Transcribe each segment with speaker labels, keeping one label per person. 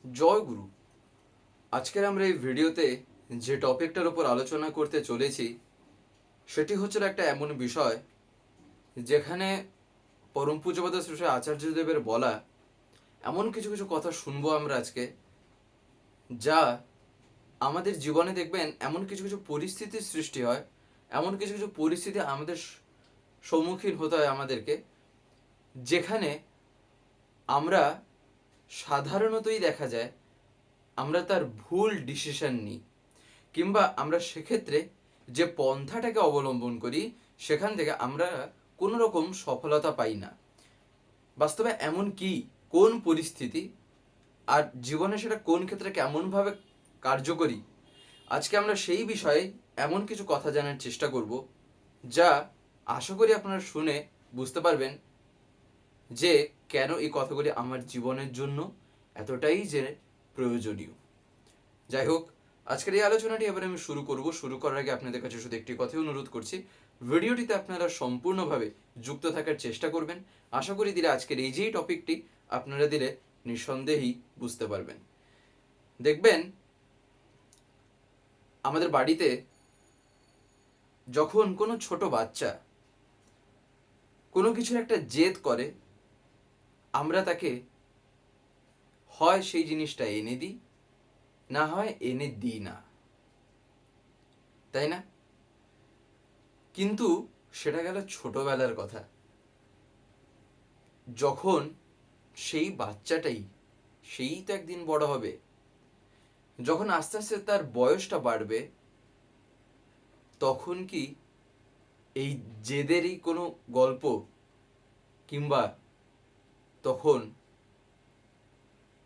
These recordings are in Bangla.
Speaker 1: জয় গুরু। আজকের আমরা এই ভিডিওতে যে টপিকটার উপর আলোচনা করতে চলেছি সেটি হচ্ছে একটা এমন বিষয় যেখানে পরম পূজ্যপাদ শ্রী শ্রী আচার্যদেবের বলা এমন কিছু কিছু কথা শুনবো আমরা আজকে, যা আমাদের জীবনে দেখবেন এমন কিছু কিছু পরিস্থিতির সৃষ্টি হয়, এমন কিছু কিছু পরিস্থিতি আমাদের সম্মুখীন হতে হয় আমাদেরকে, যেখানে আমরা সাধারণতই দেখা যায় আমরা তার ভুল ডিসিশন নিই, কিংবা আমরা সেক্ষেত্রে যে পন্থাটাকে অবলম্বন করি সেখান থেকে আমরা কোনো রকম সফলতা পাই না। বাস্তবে এমন কি, কোন পরিস্থিতি আর জীবনে সেটা কোন ক্ষেত্রে কেমনভাবে কার্যকরী, আজকে আমরা সেই বিষয়ে এমন কিছু কথা জানার চেষ্টা করব, যা আশা করি আপনারা শুনে বুঝতে পারবেন যে কেন এই কথাগুলি আমার জীবনের জন্য এতটাই যে প্রয়োজনীয়। যাই হোক, আজকের এই আলোচনাটি এবার আমি শুরু করার আগে আপনাদের কাছে শুধু একটি কথাই অনুরোধ করছি, ভিডিওটিতে আপনারা সম্পূর্ণভাবে যুক্ত থাকার চেষ্টা করবেন। আশা করি দিলে আজকের এই যেই টপিকটি আপনারা দিলে নিঃসন্দেহেই বুঝতে পারবেন। দেখবেন আমাদের বাড়িতে যখন কোনো ছোট বাচ্চা কোনো কিছুর একটা জেদ করে, আমরা তাকে হয় সেই জিনিসটা এনে দিই, না হয় এনে দিই না, তাই না? কিন্তু সেটা গেল ছোটবেলার কথা। যখন সেই বাচ্চাটাই সেই তো একদিন বড় হবে, যখন আস্তে আস্তে তার বয়সটা বাড়বে, তখন কি এই জেদেরই কোনো গল্প, কিংবা তখন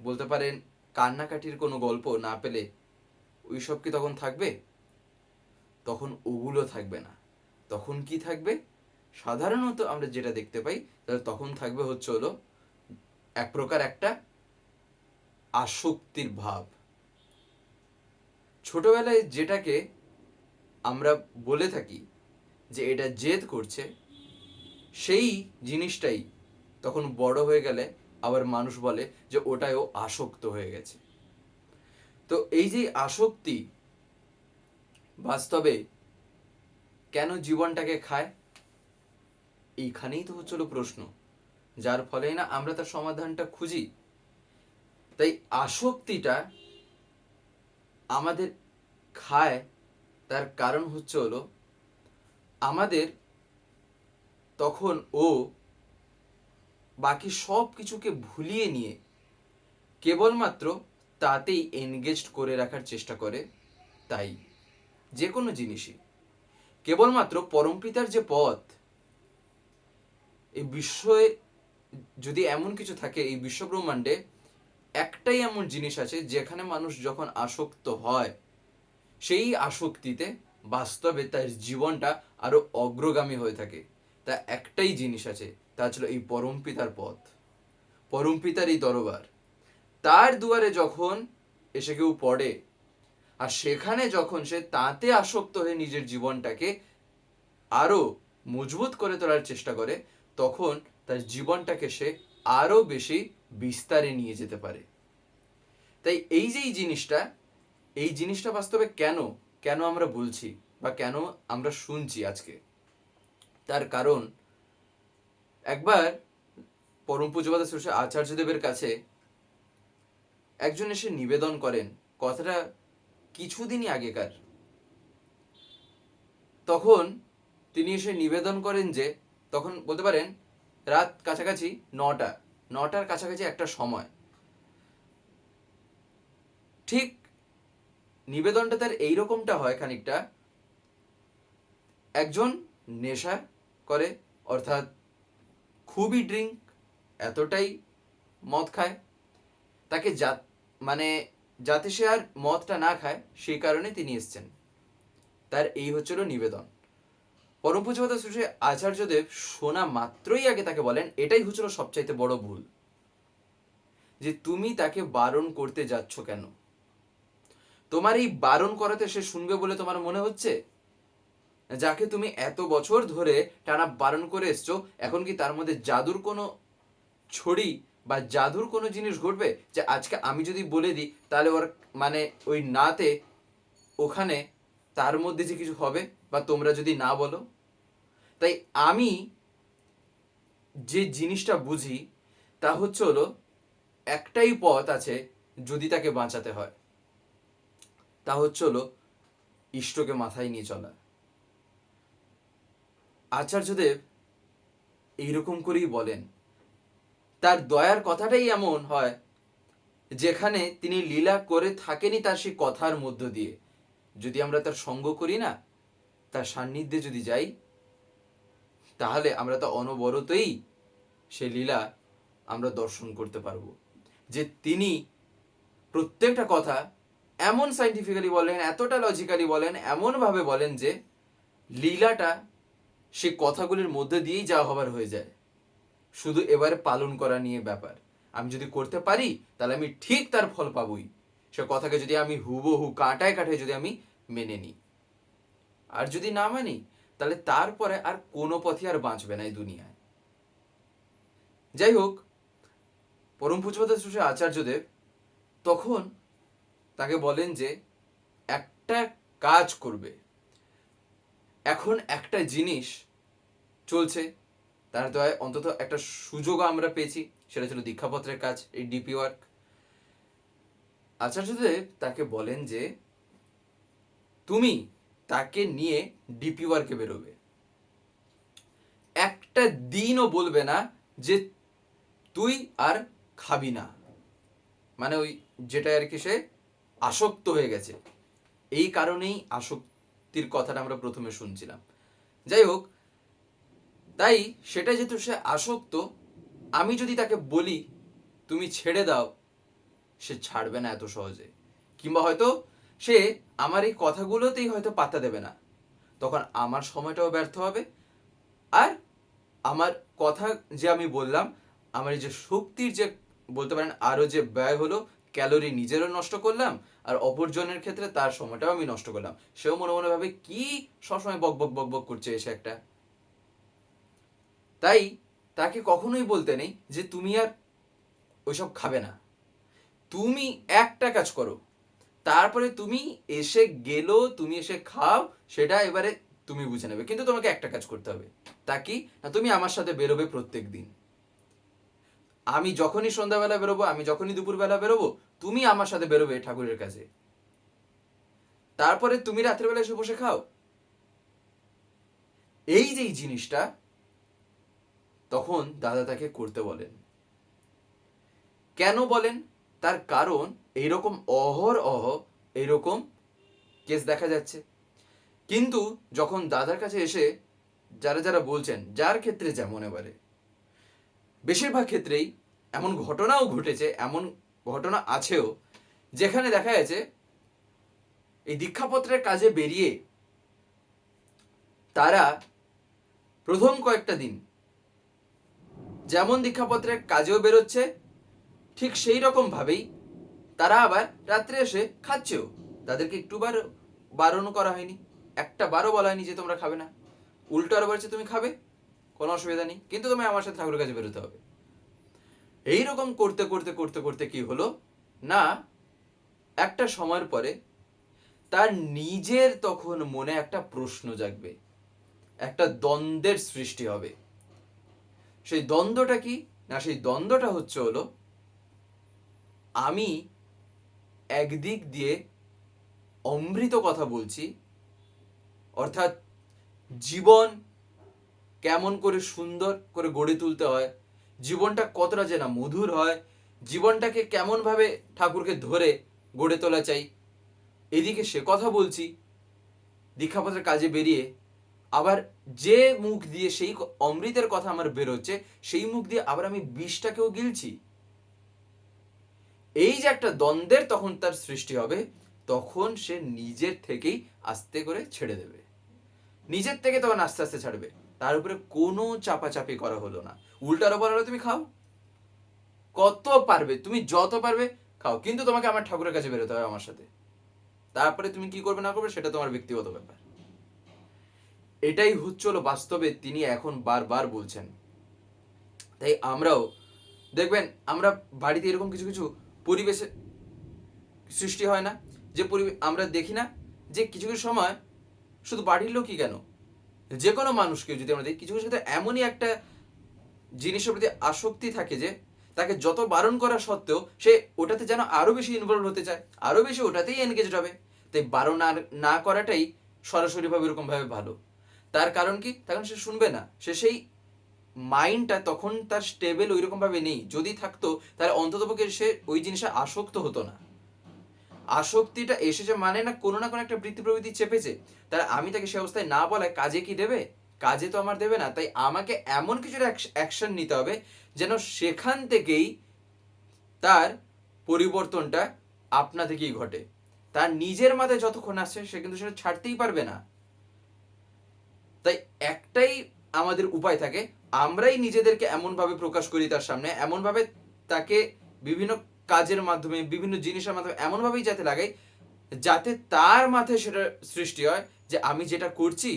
Speaker 1: বলতে পারেন কান্নাকাটির কোনো গল্প না পেলে ওইসব কি তখন থাকবে? তখন ওগুলো থাকবে না। তখন কি থাকবে? সাধারণত আমরা যেটা দেখতে পাই, তাহলে তখন থাকবে হচ্ছে হলো এক প্রকার একটা আসক্তির ভাব। ছোটবেলায় যেটাকে আমরা বলে থাকি যে এটা জেদ করছে, সেই জিনিসটাই তখন বড় হয়ে গেলে আবার মানুষ বলে যে ওটাও আসক্ত হয়ে গেছে। তো এই যে আসক্তি বাস্তবে কেন জীবনটাকে খায়, এইখানেই তো হচ্ছিল প্রশ্ন, যার ফলে না আমরা তার সমাধানটা খুঁজি। তাই আসক্তিটা আমাদের খায়, তার কারণ হচ্ছে হলো আমাদের তখন ও বাকি সব কিছুকে ভুলিয়ে নিয়ে কেবলমাত্র তাতেই এনগেজড করে রাখার চেষ্টা করে। তাই যে কোনো জিনিসই কেবলমাত্র পরমপিতার যে পথ, এই বিশ্বে যদি এমন কিছু থাকে, এই বিশ্বব্রহ্মাণ্ডে একটাই এমন জিনিস আছে যেখানে মানুষ যখন আসক্ত হয়, সেই আসক্তিতে বাস্তবে তার জীবনটা আরো অগ্রগামী হয়ে থাকে। তা একটাই জিনিস আছে, তা ছিল এই পরমপিতার পথ, পরমপিতার এই দরবার। তার দুয়ারে যখন এসে কেউ পড়ে, আর সেখানে যখন সে তাতে আসক্ত হয়ে নিজের জীবনটাকে আরো মজবুত করে তোলার চেষ্টা করে, তখন তার জীবনটাকে সে আরো বেশি বিস্তারে নিয়ে যেতে পারে। তাই এই যে এই জিনিসটা বাস্তবে কেন কেন আমরা বলছি বা কেন আমরা শুনছি আজকে, তার কারণ একবার পরম পূজ্যপাদ শ্রী শ্রী আচার্যদেবের কাছে একজন এসে নিবেদন করেন, কথাটা কিছুদিনই আগেকার। তখন তিনি এসে নিবেদন করেন যে, তখন বলতে পারেন রাত কাছাকাছি 9টার কাছাকাছি একটা সময়, ঠিক নিবেদনটা তার এইরকমটা হয় খানিকটা, একজন নেশা করে, অর্থাৎ খুবই ড্রিঙ্ক, এতটাই মদ খায়, তাকে মানে যাতে সে আর মদটা না খায় সেই কারণে তিনি এসছেন। তার এই হচ্ছিল নিবেদন। পরম পূজ্যপাদ শ্রী আচার্যদেব শোনা মাত্রই আগে তাকে বলেন, এটাই হচ্ছিল সবচাইতে বড় ভুল, যে তুমি তাকে বারণ করতে যাচ্ছ কেন? তোমার এই বারণ করাতে সে শুনবে বলে তোমার মনে হচ্ছে? যাকে তুমি এত বছর ধরে টানা বারণ করে এসছো, এখন কি তার মধ্যে জাদুর কোনো ছড়ি বা জাদুর কোনো জিনিস ঘটবে যে আজকে আমি যদি বলে দিই তাহলে ওর মানে ওই নাতে ওখানে তার মধ্যে যে কিছু হবে, বা তোমরা যদি না বলো। তাই আমি যে জিনিসটা বুঝি তা হলো একটাই পথ আছে যদি তাকে বাঁচাতে হয়, তা হলো ইষ্টকে মাথায় নিয়ে চলা। আচার্যদেব এইরকম করেই বলেন। তার দয়ার কথাটাই এমন হয় যেখানে তিনি লীলা করে থাকেনি তার সেই কথার মধ্য দিয়ে। যদি আমরা তার সঙ্গ করি না, তার সান্নিধ্যে যদি যাই, তাহলে আমরা তো অনবরতই সে লীলা আমরা দর্শন করতে পারবো। যে তিনি প্রত্যেকটা কথা এমন সাইন্টিফিক্যালি বলেন, এতটা লজিক্যালি বলেন, এমনভাবে বলেন যে লীলাটা সে কথাগুলির মধ্যে দিয়েই যা হবার হয়ে যায়। শুধু এবারে পালন করা নিয়ে ব্যাপার। আমি যদি করতে পারি তাহলে আমি ঠিক তার ফল পাবই। সে কথাকে যদি আমি হুবহু কাঁটায় কাঁটায় যদি আমি মেনে নিই, আর যদি না মানি তাহলে তারপরে আর কোনো পথই আর বাঁচবে না এই দুনিয়ায়। যাই হোক, পরম পূজ্যপাদ শ্রী আচার্যদেব তখন তাকে বলেন যে একটা কাজ করবে। এখন একটা জিনিস চলছে, তার দয়ায় অন্তত একটা সুযোগ আমরা পেয়েছি, সেটা ছিল দীক্ষাপত্রের কাজ, এই ডিপি ওয়ার্ক। আচার্যদেব তাকে বলেন যে তুমি তাকে নিয়ে ডিপি ওয়ার্কে বেরোবে। একটা দিনও বলবে না যে তুই আর খাবি না, মানে ওই যেটা আর কি সে আসক্ত হয়ে গেছে। এই কারণেই আসক্তির কথাটা আমরা প্রথমে শুনছিলাম। যাই হোক, তাই সেটা যেহেতু সে আসক্ত, আমি যদি তাকে বলি তুমি ছেড়ে দাও, সে ছাড়বে না এত সহজে। কিংবা হয়তো সে আমার এই কথাগুলোতেই হয়তো পাত্তা দেবে না। তখন আমার সময়টাও ব্যর্থ হবে, আর আমার কথা যে আমি বললাম, আমার এই যে শক্তির যে বলতে পারেন আরও যে ব্যয় হলো, ক্যালোরি নিজেরও নষ্ট করলাম, আর অপরজনের ক্ষেত্রে তার সময়টাও আমি নষ্ট করলাম। সেও মনে মনে ভাবে কি সবসময় বক বক বক বক করছে এসে একটা। তাই তাকে কখনোই বলতে নেই যে তুমি আর ওইসব খাবে না। তুমি একটা কাজ করো, তারপরে তুমি এসে গেলো, তুমি এসে খাও, সেটা এবারে তুমি বুঝে নেবে। কিন্তু তোমাকে একটা কাজ করতে হবে, তা কি না, তুমি আমার সাথে বেরোবে প্রত্যেক দিন। আমি যখনই সন্ধ্যাবেলা বেরোবো, আমি যখনই দুপুরবেলা বেরোবো, তুমি আমার সাথে বেরোবে ঠাকুরের কাছে। তারপরে তুমি রাত্রেবেলা এসে বসে খাও। এই যে জিনিসটা তখন দাদা তাকে করতে বলেন। কেন বলেন? তার কারণ এইরকম অহরহ এইরকম কেস দেখা যাচ্ছে। কিন্তু যখন দাদার কাছে এসে যারা যারা বলছেন, যার ক্ষেত্রে যেমন, এবারে বেশিরভাগ ক্ষেত্রেই এমন ঘটনাও ঘটেছে, এমন ঘটনা আছেও যেখানে দেখা গেছে এই দীক্ষাপত্রের কাজে বেরিয়ে তারা প্রথম কয়েকটা দিন যেমন দীক্ষাপত্রের কাজেও বেরোচ্ছে, ঠিক সেই রকম ভাবেই তারা আবার রাত্রে এসে খাচ্ছেও। তাদেরকে একটুবার বারণ করা হয়নি, একটা বারও বলা হয়নি যে তোমরা খাবে না। উল্টো আরো বলছে তুমি খাবে, কোনো অসুবিধা নেই, কিন্তু তুমি আমার সাথে ঠাকুরের কাছে বেরোতে হবে। এইরকম করতে করতে করতে করতে কি হলো না, একটা সময়ের পরে তার নিজের তখন মনে একটা প্রশ্ন জাগবে, একটা দ্বন্দ্বের সৃষ্টি হবে। সেই দ্বন্দ্বটা কি না, সেই দ্বন্দ্বটা হলো আমি একদিক দিয়ে অমৃত কথা বলছি, অর্থাৎ জীবন কেমন করে সুন্দর করে গড়ে তুলতে হয়, জীবনটা কতটা যে না মধুর হয়, জীবনটাকে কেমনভাবে ঠাকুরকে ধরে গড়ে তোলা চাই, এদিকে সে কথা বলছি দীক্ষাপত্রের কাজে বেরিয়ে। আবার যে মুখ দিয়ে সেই অমৃতের কথা আমার বেরোচ্ছে, সেই মুখ দিয়ে আবার আমি বিষটাকেও গিলছি। এই যে একটা দ্বন্দ্বের তখন তার সৃষ্টি হবে, তখন সে নিজের থেকেই আস্তে করে ছেড়ে দেবে। নিজের থেকে তখন আস্তে আস্তে ছাড়বে, তার উপরে কোনো চাপাচাপি করা হলো না। উল্টার ওপর হলো তুমি খাও, কত পারবে, তুমি যত পারবে খাও, কিন্তু তোমাকে আমার ঠাকুরের কাছে বেরোতে হবে আমার সাথে। তারপরে তুমি কি করবে না করবে সেটা তোমার ব্যক্তিগত ব্যাপার। এটাই হলো বাস্তবে তিনি এখন বারবার বলছেন। তাই আমরাও দেখবেন আমরা বাড়িতে এরকম কিছু কিছু পরিবেশে সৃষ্টি হয় না, যে আমরা দেখি না যে কিছু কিছু সময় শুধু বাড়ির লোকই কেন, যে কোনো মানুষকে যদি আমরা দেখি কিছু কিছু ক্ষেত্রে এমনই একটা জিনিসের প্রতি আসক্তি থাকে যে তাকে যত বারণ করা সত্ত্বেও সে ওটাতে যেন আরো বেশি ইনভলভ হতে চায়, আরো বেশি ওটাতেই এনগেজড হবে। তাই বারণ না করাটাই সরাসরিভাবে এরকম ভাবে ভালো। তার কারণ কি, তখন সে শুনবে না, সে সেই মাইন্ডটা তখন তার স্টেবল ওইরকম ভাবে নেই। যদি থাকতো তাহলে অন্ততপক্ষে সে ওই জিনিসে আসক্ত হতো না। আসক্তিটা এসেছে মানে না কোনো একটা বৃত্তি প্রবৃত্তি চেপেছে, তাহলে আমি তাকে সে অবস্থায় না বলায় কাজে কি দেবে? কাজে তো আমার দেবে না। তাই আমাকে এমন কিছু অ্যাকশন নিতে হবে যেন সেখান থেকেই তার পরিবর্তনটা আপনা থেকেই ঘটে। তার নিজের মাথায় যতক্ষণ আসছে সে কিন্তু সেটা ছাড়তেই পারবে না। তাই একটাই আমাদের উপায় থাকে, আমরাই নিজেদেরকে এমনভাবে প্রকাশ করি তার সামনে, এমনভাবে তাকে বিভিন্ন কাজের মাধ্যমে বিভিন্ন জিনিসের মাধ্যমে এমনভাবেই যাতে লাগাই যাতে তার মাথায় সেটা সৃষ্টি হয় যে আমি যেটা করছি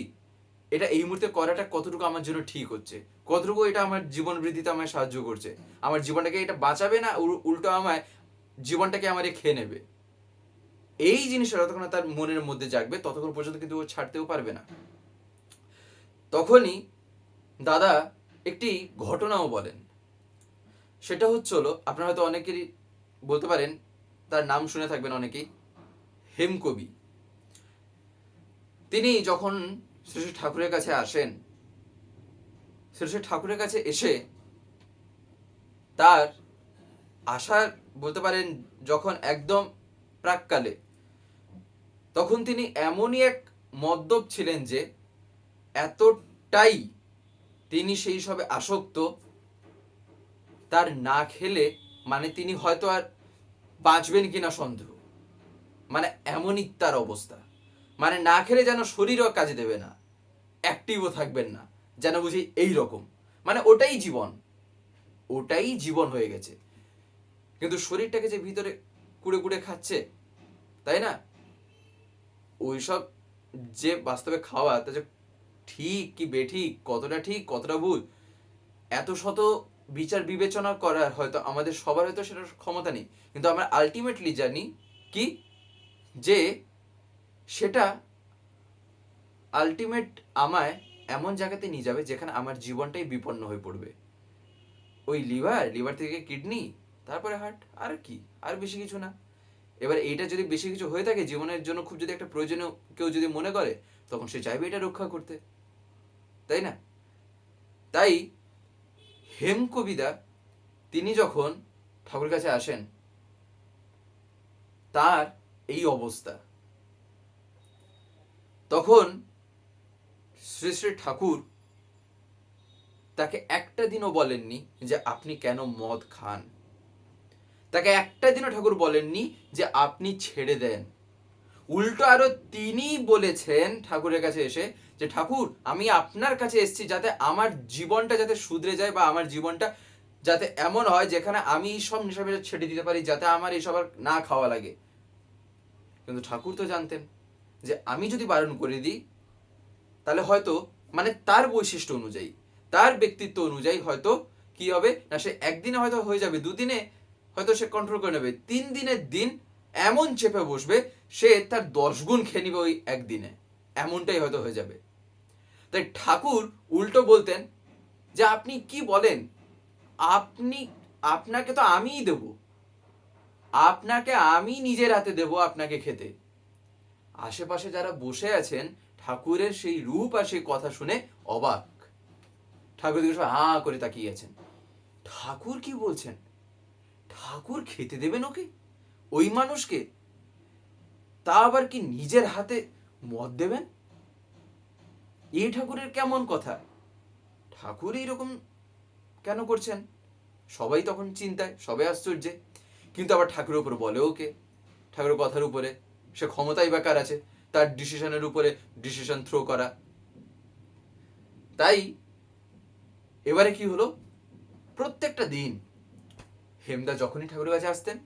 Speaker 1: এটা এই মুহূর্তে করাটা কতটুকু আমার জন্য ঠিক হচ্ছে, কতটুকু এটা আমার জীবন বৃদ্ধিতে আমায় সাহায্য করছে, আমার জীবনটাকে এটা বাঁচাবে না উল্টো আমায় জীবনটাকে আমার খেয়ে নেবে। এই জিনিসটা যতক্ষণ তার মনের মধ্যে জাগবে ততক্ষণ পর্যন্ত কিন্তু ও ছাড়তেও পারবে না। তখনই দাদা একটি ঘটনাও বলেন। সেটা হলো আপনারা হয়তো অনেকেরই বলতে পারেন, তার নাম শুনে থাকবেন অনেকেই, হেমকবি। তিনি যখন শ্রী শ্রী ঠাকুরের কাছে আসেন, শ্রী শ্রী ঠাকুরের কাছে এসে তার আসার বলতে পারেন যখন একদম প্রাককালে, তখন তিনি এমনই এক মদ্যপ ছিলেন যে এতটাই তিনি সেই সবে আসক্ত, তার না খেলে মানে তিনি হয়তো আর বাঁচবেন কিনা সন্দেহ, মানে এমনই তার অবস্থা। মানে না খেলে যেন শরীরও কাজে দেবে না, অ্যাক্টিভও থাকবেন না, যেন বুঝি এই রকম, মানে ওটাই জীবন, ওটাই জীবন হয়ে গেছে। কিন্তু শরীরটাকে যে ভিতরে কুড়ে কুড়ে খাচ্ছে, তাই না? ওইসব যে বাস্তবে খাওয়া, তা যে ঠিক কি বেঠিক, কতটা ঠিক কতটা ভুল, এত শত বিচার বিবেচনা করার হয়তো আমাদের সবার হয়তো সেটার ক্ষমতা নেই। কিন্তু আমরা আলটিমেটলি জানি কি, যে সেটা আলটিমেট আমায় এমন জায়গাতে নিয়ে যাবে যেখানে আমার জীবনটাই বিপন্ন হয়ে পড়বে। ওই লিভার থেকে কিডনি, তারপরে হার্ট, আর কি, আর বেশি কিছু না। এবার এইটা যদি বেশি কিছু হয়ে থাকে জীবনের জন্য, খুব যদি একটা প্রয়োজনীয় কেউ যদি মনে করে, তখন সে চাইবে এটা রক্ষা করতে, তাই না? তাই হেমকবিদা তিনি যখন ঠাকুরের কাছে আসেন, তার এই অবস্থা, তখন শ্রী শ্রী ঠাকুর তাকে একটা দিনও বলেননি যে আপনি কেন মদ খান, তাকে একটা দিনও ঠাকুর বলেননি যে আপনি ছেড়ে দেন। উল্টো আরো তিনি বলেছেন ঠাকুরের কাছে এসে যে ঠাকুর আমি আপনার কাছে এসেছি যাতে আমার জীবনটা যাতে শুধরে যায়, বা আমার জীবনটা যাতে এমন হয় যেখানে আমি সব নেশা ছেড়ে দিতে পারি, যাতে আমার এইসব আর না খাওয়া লাগে। কিন্তু ঠাকুর তো জানতেন যে আমি যদি বারণ করে দিই তাহলে হয়তো মানে তার বৈশিষ্ট্য অনুযায়ী, তার ব্যক্তিত্ব অনুযায়ী হয়তো কি হবে না, সে একদিনে হয়তো হয়ে যাবে, দুদিনে হয়তো সে কন্ট্রোল করে নেবে, 3 দিনের দিন এমন চেপে বসবে সে তার 10 গুণ খেয়ে নিবে ওই একদিনে, এমনটাই হয়তো হয়ে যাবে। তাই ঠাকুর উল্টো বলতেন যে আপনি কি বলেন, আপনি, আপনাকে তো আমিই দেব, আপনাকে আমি নিজের হাতে দেব আপনাকে খেতে। আশেপাশে যারা বসে আছেন ঠাকুরের সেই রূপ আর সেই কথা শুনে অবাক, ঠাকুর দিকে সবাই হাঁ করে তাকিয়ে আছেন। ঠাকুর কি বলছেন? ঠাকুর খেতে দেবেন ওকে, ওই মানুষকে, তা আবার কি নিজের হাতে মদ দেবেন? এই ঠাকুরের কেমন কথা? ঠাকুর এইরকম কেন করছেন? সবাই তখন চিন্তায়, সবাই আশ্চর্যে। কিন্তু আবার ঠাকুরের উপর বলে ওকে, ঠাকুরের কথার উপরে সে ক্ষমতাই বা কার আছে তার ডিসিশনের উপরে ডিসিশন থ্রো করা? তাই এবারে কি হলো, প্রত্যেকটা দিন হেমদা যখনই ঠাকুরের কাছে আসতেন,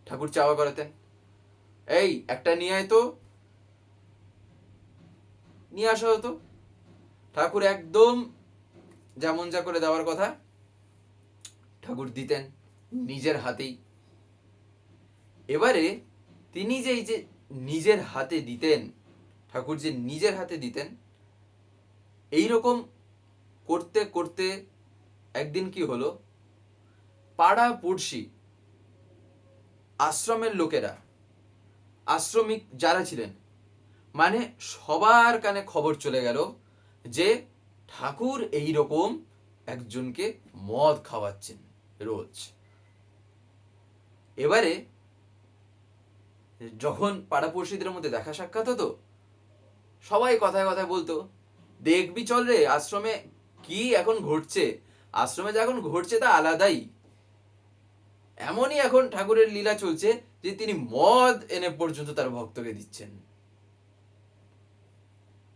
Speaker 1: ঠাকুর চাওয়া করাতেন, এই একটা নিয়ে আয় তো, নিয়ে আসা হতো। ঠাকুর একদম যেমন যা করে দেওয়ার কথা ঠাকুর দিতেন নিজের হাতেই। এবারে তিনি যে এই যে নিজের হাতে দিতেন, ঠাকুর যে নিজের হাতে দিতেন, এই রকম করতে করতে একদিন কি হলো, পাড়া পড়শি আশ্রমের লোকেরা, আশ্রমিক যারা ছিলেন, মানে সবার কানে খবর চলে গেল যে ঠাকুর এই রকম একজনকে মদ খাওয়াচ্ছেন রোজ। এবারে যখন পাড়াপড়শিদের মধ্যে দেখা সাক্ষাৎ হতো, সবাই কথায় কথায় বলতো, দেখবি চল রে আশ্রমে কি এখন ঘটছে, আশ্রমে যা এখন ঘটছে তা আলাদাই। এমনই এখন ঠাকুরের লীলা চলছে যে তিনি মদ এনে পর্যন্ত তার ভক্তকে দিচ্ছেন।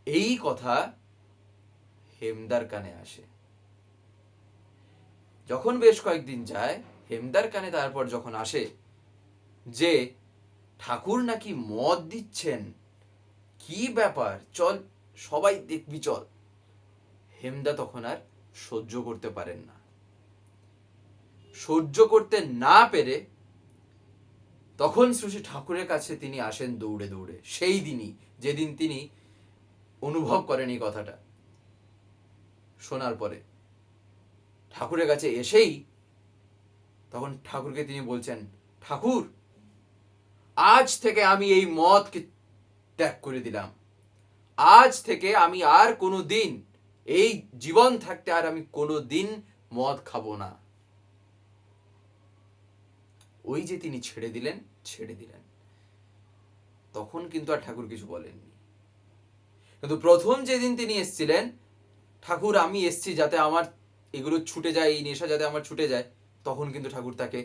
Speaker 1: এই কথা হেমদার কানে আসে। যখন বেশ কয়েকদিন যায়, হেমদার কানে তারপর যখন আসে যে ঠাকুর নাকি মদ দিচ্ছেন, কি ব্যাপার, চল সবাই দেখবি চল, হেমদা তখন আর সহ্য করতে পারেন না। সহ্য করতে না পেরে তখন শ্রী ঠাকুরের কাছে তিনি আসেন দৌড়ে দৌড়ে, সেই দিনই যেদিন তিনি অনুভব করেন এই কথাটা। শোনার পরে ঠাকুরের কাছে এসেই তখন ঠাকুরকে তিনি বলছেন, ঠাকুর আজ থেকে আমি এই মদকে ত্যাগ করে দিলাম, আজ থেকে আমি আর কোনো দিন, এই জীবন থাকতে আর আমি কোনো দিন মদ খাবো না। ওই যে তিনি ছেড়ে দিলেন, তখন কিন্তু আর ঠাকুর কিছু বলেননি। কিন্তু প্রথম যেদিন তিনি এসেছিলেন, ঠাকুর আমি এসছি যাতে আমার এগুলো ছুটে যায়, এই নেশা যাতে আমার ছুটে যায়, তখন কিন্তু ঠাকুর তাকে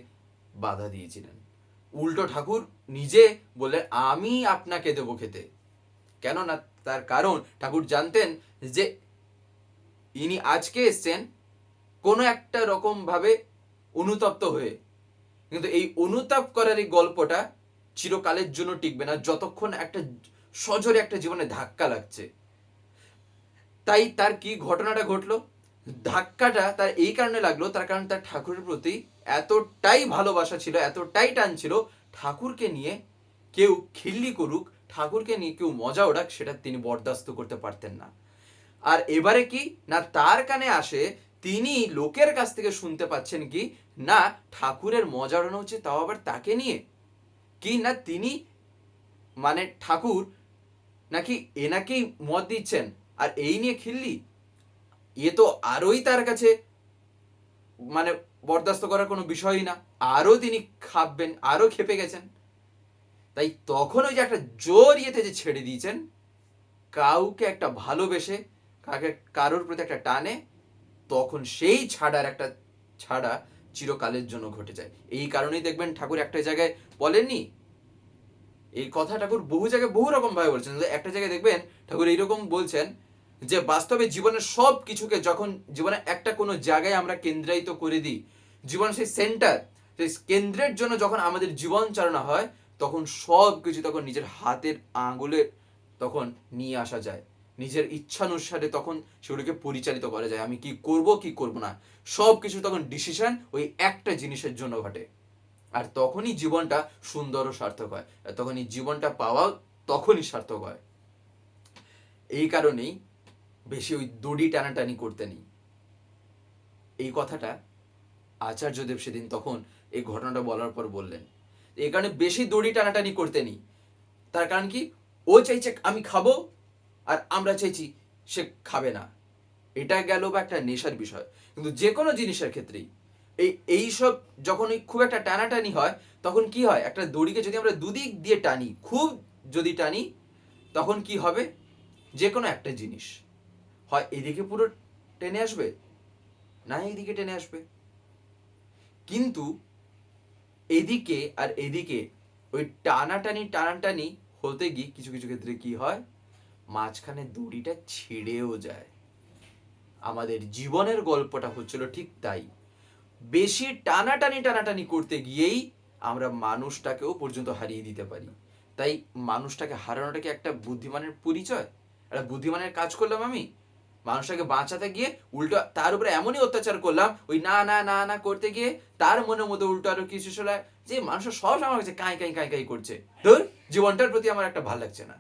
Speaker 1: বাধা দিয়েছিলেন। উল্টো ঠাকুর নিজে বলে, আমি আপনাকে দেবো খেতে। কেননা তার কারণ ঠাকুর জানতেন যে ইনি আজকে এসছেন কোনো একটা রকম ভাবে অনুতপ্ত হয়ে, কিন্তু এই অনুতাপ করার এই গল্পটা চিরকালের জন্য টিকবে না, যতক্ষণ একটা সজোরে একটা জীবনে ধাক্কা লাগছে। তাই তার কি ঘটনাটা ঘটলো, ধাক্কাটা তার এই কারণে লাগলো, তার কারণ তার ঠাকুরের প্রতি এতটাই ভালোবাসা ছিল, এতটাই টান ছিল, ঠাকুরকে নিয়ে কেউ খিল্লি করুক, ঠাকুরকে নিয়ে কেউ মজা ওড়াক, সেটা তিনি বরদাস্ত করতে পারতেন না। আর এবারে কি না, তার কানে আসে, তিনি লোকের কাছ থেকে শুনতে পাচ্ছেন কি না, ঠাকুরের মজা ওড়ানো হচ্ছে, তাও আবার তাকে নিয়ে, কি না তিনি মানে ঠাকুর নাকি এনাকেই মত দিচ্ছেন, আর এই নিয়ে খিল্লি, এ তো আরোই তার কাছে মানে বরদাস্ত করার কোনো বিষয়ই না, আরো তিনি খাবেন, আরো খেপে গেছেন। তাই তখন ওই যে একটা জোর ইয়েতে যে ছেড়ে দিয়েছেন, কাউকে একটা ভালোবেসে, কারোর প্রতি একটা টানে, তখন সেই ছাড়ার একটা ছাড়া চিরকালের জন্য ঘটে যায়। এই কারণেই দেখবেন ঠাকুর একটা জায়গায় বলেননি, এই কথা ঠাকুর বহু জায়গায় বহু রকম ভাবে বলছেন, একটা জায়গায় দেখবেন ঠাকুর এইরকম বলছেন যে বাস্তবে জীবনের সব কিছুকে যখন জীবনে একটা কোনো জায়গায় আমরা কেন্দ্রায়িত করে দিই, জীবন সেই সেন্টার, সেই কেন্দ্রের জন্য যখন আমাদের জীবন চালনা হয়, তখন সব কিছু তখন নিজের হাতের আঙুলে তখন নিয়ে আসা যায়, নিজের ইচ্ছানুসারে তখন সেগুলোকে পরিচালিত করা যায়, আমি কি করব কি করব না, সব কিছু তখন ডিসিশন ওই একটা জিনিসের জন্য ঘটে। আর তখনই জীবনটা সুন্দর ও সার্থক হয়, তখনই জীবনটা পাওয়া তখনই সার্থক হয়। এই কারণেই বেশি ওই দড়ি টানাটানি করতে নেই। এই কথাটা আচার্যদেব সেদিন তখন এই ঘটনাটা বলার পর বললেন, এই কারণে বেশি দড়ি টানাটানি করতে নেই। তার কারণ কি, ও চাইছে আমি খাবো আর আমরা চাইছি সে খাবে না, এটা গেল বা একটা নেশার বিষয়। কিন্তু যে কোনো জিনিসের ক্ষেত্রেই এইসব যখন খুব একটা টানাটানি হয়, তখন কি হয়, একটা দড়িকে যদি আমরা দুদিক দিয়ে টানি, খুব যদি টানি, তখন কি হবে, যে কোনো একটা জিনিস হয় এদিকে পুরো টেনে আসবে, না এইদিকে টেনে আসবে। কিন্তু এদিকে আর এদিকে ওই টানাটানি হতে গিয়ে কিছু কিছু ক্ষেত্রে কি হয়, মাঝখানে দড়িটা ছিঁড়েও যায়। আমাদের জীবনের গল্পটা হচ্ছিল ঠিক তাই, বেশি টানাটানি করতে গিয়েই আমরা মানুষটাকেও পর্যন্ত হারিয়ে দিতে পারি। তাই মানুষটাকে হারানোটা কি একটা বুদ্ধিমানের পরিচয়, একটা বুদ্ধিমানের কাজ করলাম আমি? মানুষটাকে বাঁচাতে গিয়ে উল্টো তার উপরে এমনই অত্যাচার করলাম, ওই না না না না করতে গিয়ে তার মনের মধ্যে উল্টো আরো কিছু চলে যে মানুষের সব আমার কাছে কাঁই কাঁই কাঁই কাঁই করছে, ধর জীবনটার প্রতি আমার একটা ভাল লাগছে না।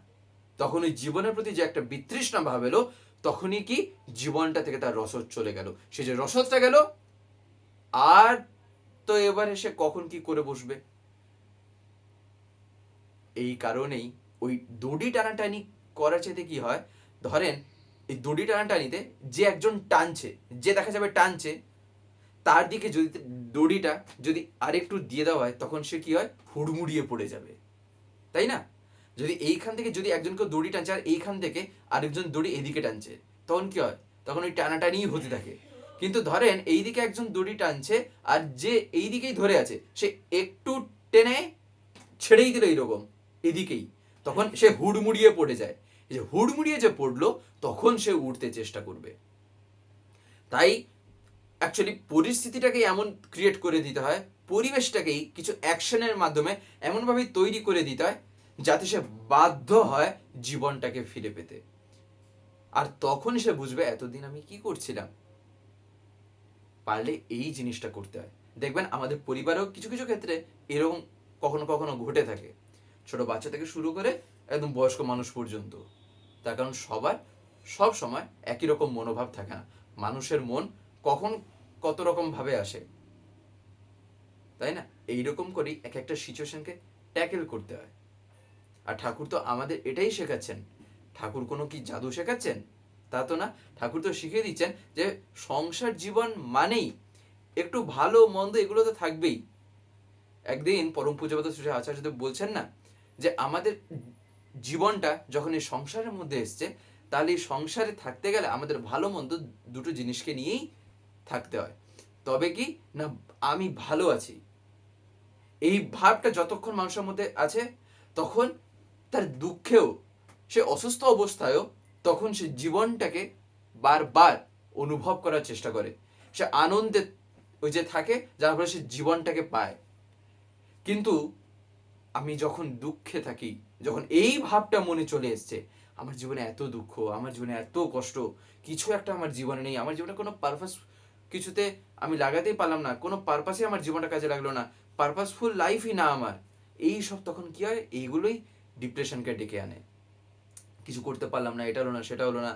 Speaker 1: তখন ওই জীবনের প্রতি যে একটা বিতৃষ্ণা ভাব এলো, তখনই কি জীবনটা থেকে তার রসদ চলে গেল। সে যে রসদটা গেল, আর তো এবারে সে কখন কি করে বসবে। এই কারণেই ওই দড়ি টানাটানি করার চাইতে কি হয়, ধরেন এই দড়ি টানাটানিতে যে একজন টানছে, যে দেখা যাবে টানছে, তার দিকে যদি দড়িটা যদি আরেকটু দিয়ে দেওয়া হয়, তখন সে কি হয়, হুড়মুড়িয়ে পড়ে যাবে, তাই না? যদি এইখান থেকে যদি একজনকে দড়ি টানছে আর এইখান থেকে আরেকজন দড়ি এদিকে টানছে, তখন কি হয়, তখন ওই টানাটানিই হতে থাকে। কিন্তু ধরেন এইদিকে একজন দড়ি টানছে আর যে এই দিকেই ধরে আছে, সে একটু টেনে ছেড়েই দিল এইরকম এদিকেই, তখন সে হুড়মুড়িয়ে পড়ে যায়। এই যে হুড়মুড়িয়ে যে পড়লো, তখন সে উঠতে চেষ্টা করবে। তাই অ্যাকচুয়ালি পরিস্থিতিটাকে এমন ক্রিয়েট করে দিতে হয়, পরিবেশটাকেই কিছু অ্যাকশনের মাধ্যমে এমনভাবে তৈরি করে দিতে হয় যাতে সে বাধ্য হয় জীবনটাকে ফিরে পেতে। আর তখন সে বুঝবে এতদিন আমি কি করছিলাম। পারলে এই জিনিসটা করতে হয়। দেখবেন আমাদের পরিবারেও কিছু কিছু ক্ষেত্রে এরকম কখনো কখনো ঘটে থাকে, ছোট বাচ্চা থেকে শুরু করে একদম বয়স্ক মানুষ পর্যন্ত। তার কারণ সবার সব সময় একই রকম মনোভাব থাকে না। মানুষের মন কখন কত রকম ভাবে আসে, তাই না? এইরকম করেই এক একটা সিচুয়েশনকে ট্যাকেল করতে হয়। আর ঠাকুর তো আমাদের এটাই শেখাচ্ছেন। ঠাকুর কোনো কি জাদু শেখাচ্ছেন? তা তো না। ঠাকুর তো শিখিয়ে দিচ্ছেন যে সংসার জীবন মানেই একটু ভালো মন্দ এগুলো তো থাকবেই। একদিন পরম পূজ্যপাদ শ্রী আচার্যদেব বলছেন না, যে আমাদের জীবনটা যখন এই সংসারের মধ্যে এসছে, তাহলে এই সংসারে থাকতে গেলে আমাদের ভালো মন্দ দুটো জিনিসকে নিয়েই থাকতে হয়। তবে কি না, আমি ভালো আছি এই ভাবটা যতক্ষণ মানুষের মধ্যে আছে, তখন তার দুঃখেও, সে অসুস্থ অবস্থায়ও, তখন সে জীবনটাকে বারবার অনুভব করার চেষ্টা করে। সে আনন্দে ওই যে থাকে, যার ফলে সে জীবনটাকে পায়। কিন্তু আমি যখন দুঃখে থাকি, যখন এই ভাবটা মনে চলে এসছে, আমার জীবনে এত দুঃখ, আমার জীবনে এত কষ্ট, কিছু একটা আমার জীবনে নেই, আমার জীবনে কোনো পারপাস কিছুতে আমি লাগাতেই পারলাম না, কোনো পারপাসে আমার জীবনটা কাজে লাগলো না, পারপাসফুল লাইফই না আমার, এই সব তখন কি হয়, এইগুলোই ডিপ্রেশনকে ডেকে আনে। কিছু করতে পারলাম না, এটা হলো না, সেটা হলো না,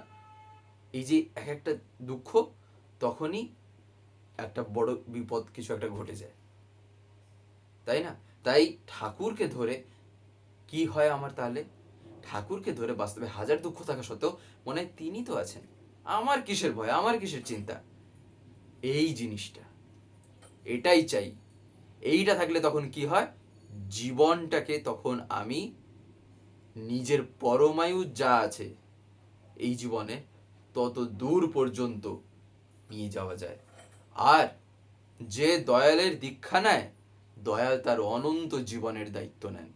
Speaker 1: এই যে এক একটা দুঃখ, তখনই একটা বড় বিপদ কিছু একটা ঘটে যায়, তাই না? তাই ঠাকুরকে ধরে কি হয় আমার তাহলে, ঠাকুরকে ধরে বাস্তবে হাজার দুঃখ থাকা সত্ত্বেও মনে হয় তিনি তো আছেন, আমার কিসের ভয়, আমার কিসের চিন্তা, এই জিনিসটা, এটাই চাই। এইটা থাকলে তখন কি হয়, জীবনটাকে তখন আমি নিজের পরমায়ু যা আছে এই জীবনে তত দূর পর্যন্ত নিয়ে যাওয়া যায়। আর যে দয়ালের দীক্ষা নেয়, দয়াল তার অনন্ত জীবনের দায়িত্ব নেন।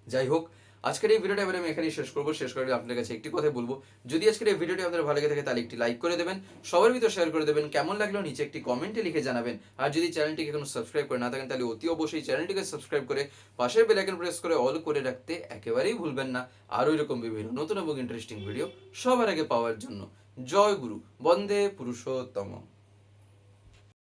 Speaker 1: যাই হোক, আজকের এই ভিডিওটা এবার আমি এখানেই শেষ করবো। শেষ করে আপনার কাছে একটি কথা বলবো, যদি আজকের এই ভিডিওটি আপনাদের ভালো লেগে থাকে তাহলে একটি লাইক করে দেবেন, সবার ভিতর শেয়ার করে দেবেন, কেমন লাগলো নিচে একটি কমেন্টে লিখে জানাবেন। আর যদি চ্যানেলটিকে এখনো সাবস্ক্রাইব করে না থাকেন, তাহলে অতি অবশ্যই চ্যানেলটিকে সাবস্ক্রাইব করে পাশের বেল আইকন প্রেস করে অল করে রাখতে একেবারেই ভুলবেন না, আরও এরকম বিভিন্ন নতুন এবং ইন্টারেস্টিং ভিডিও সবার আগে পাওয়ার জন্য। জয় গুরু, বন্দে পুরুষোত্তম।